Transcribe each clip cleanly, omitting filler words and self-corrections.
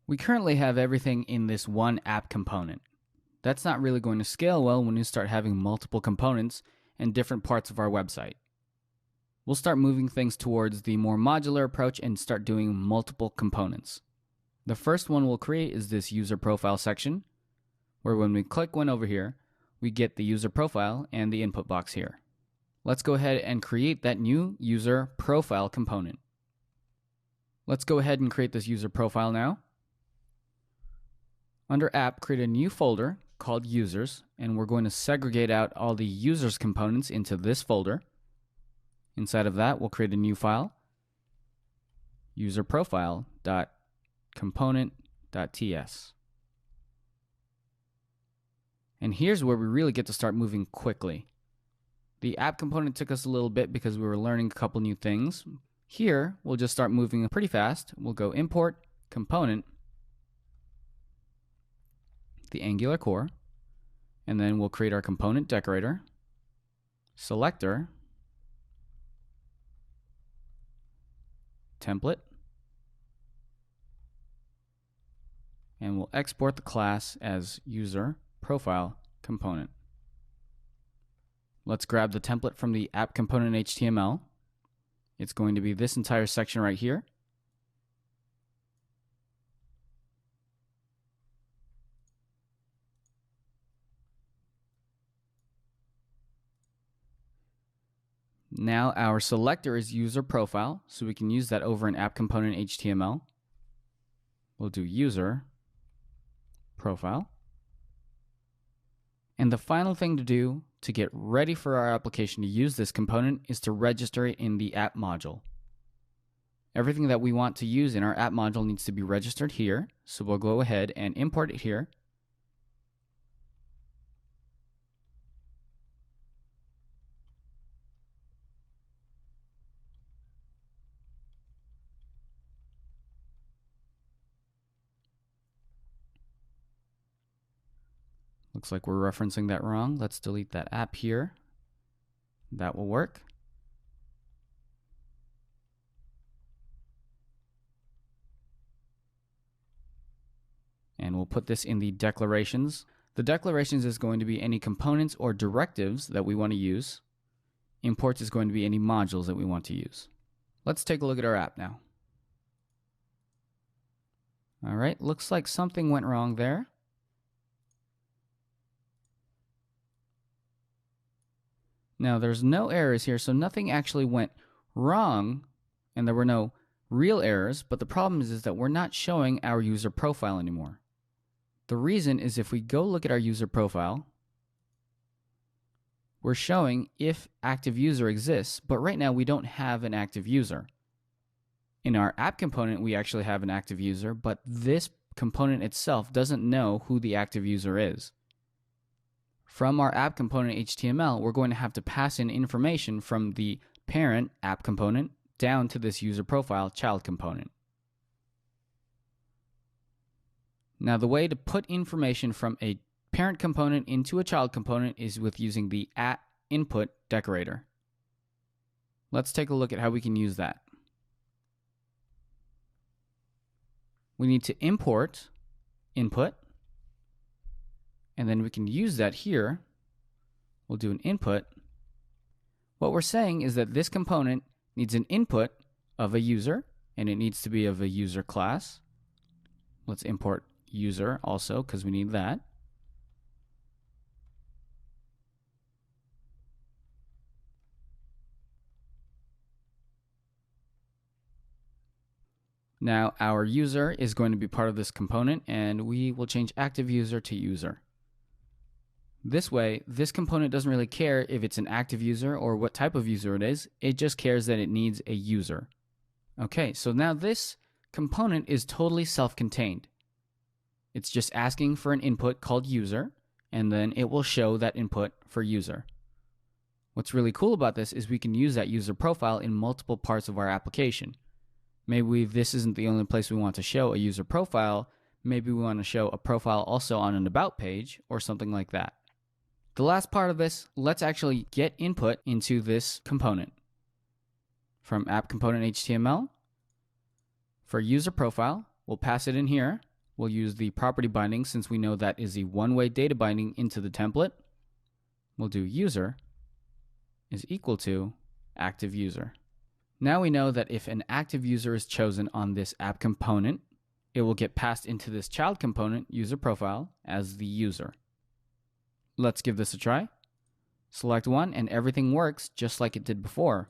We currently have everything in this one app component. That's not really going to scale well when you start having multiple components and different parts of our website. We'll start moving things towards the more modular approach and start doing multiple components. The first one we'll create is this user profile section, where when we click one over here, we get the user profile and the input box here. Let's go ahead and create that new user profile component. Let's go ahead and create this user profile now. Under app, create a new folder called users, and we're going to segregate out all the users components into this folder. Inside of that, we'll create a new file, userprofile.component.ts. And here's where we really get to start moving quickly. The app component took us a little bit because we were learning a couple new things. Here, we'll just start moving pretty fast. We'll go import component, the Angular core, and then we'll create our component decorator, selector, template, and we'll export the class as user profile component. Let's grab the template from the app component HTML. It's going to be this entire section right here. Now our selector is user profile, so we can use that over in app component HTML. We'll do user profile. And the final thing to do to get ready for our application to use this component is to register it in the app module. Everything that we want to use in our app module needs to be registered here, so we'll go ahead and import it here. Looks like we're referencing that wrong. Let's delete that app here. That will work. And we'll put this in the declarations. The declarations is going to be any components or directives that we want to use. Imports is going to be any modules that we want to use. Let's take a look at our app now. All right, looks like something went wrong there. Now there's no errors here, so nothing actually went wrong, and there were no real errors, but the problem is that we're not showing our user profile anymore. The reason is if we go look at our user profile, we're showing if active user exists, but right now we don't have an active user. In our app component, we actually have an active user, but this component itself doesn't know who the active user is. From our app component HTML, we're going to have to pass in information from the parent app component down to this user profile child component. Now, the way to put information from a parent component into a child component is with using the @input decorator. Let's take a look at how we can use that. We need to import input, and then we can use that here. We'll do an input. What we're saying is that this component needs an input of a user, and it needs to be of a user class. Let's import user also, because we need that. Now our user is going to be part of this component, and we will change active user to user. This way, this component doesn't really care if it's an active user or what type of user it is. It just cares that it needs a user. Okay, so now this component is totally self-contained. It's just asking for an input called user, and then it will show that input for user. What's really cool about this is we can use that user profile in multiple parts of our application. Maybe this isn't the only place we want to show a user profile. Maybe we want to show a profile also on an about page or something like that. The last part of this, let's actually get input into this component. from app component HTML. For user profile, we'll pass it in here. We'll use the property binding since we know that is a one-way data binding into the template. We'll do user is equal to active user. Now we know that if an active user is chosen on this app component, it will get passed into this child component, user profile, as the user. Let's give this a try. Select one and everything works just like it did before.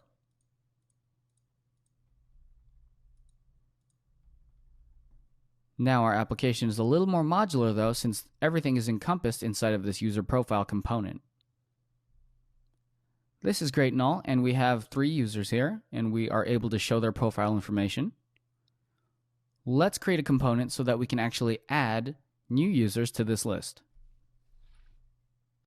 Now our application is a little more modular though, since everything is encompassed inside of this user profile component. This is great and all, and we have 3 users here, and we are able to show their profile information. Let's create a component so that we can actually add new users to this list.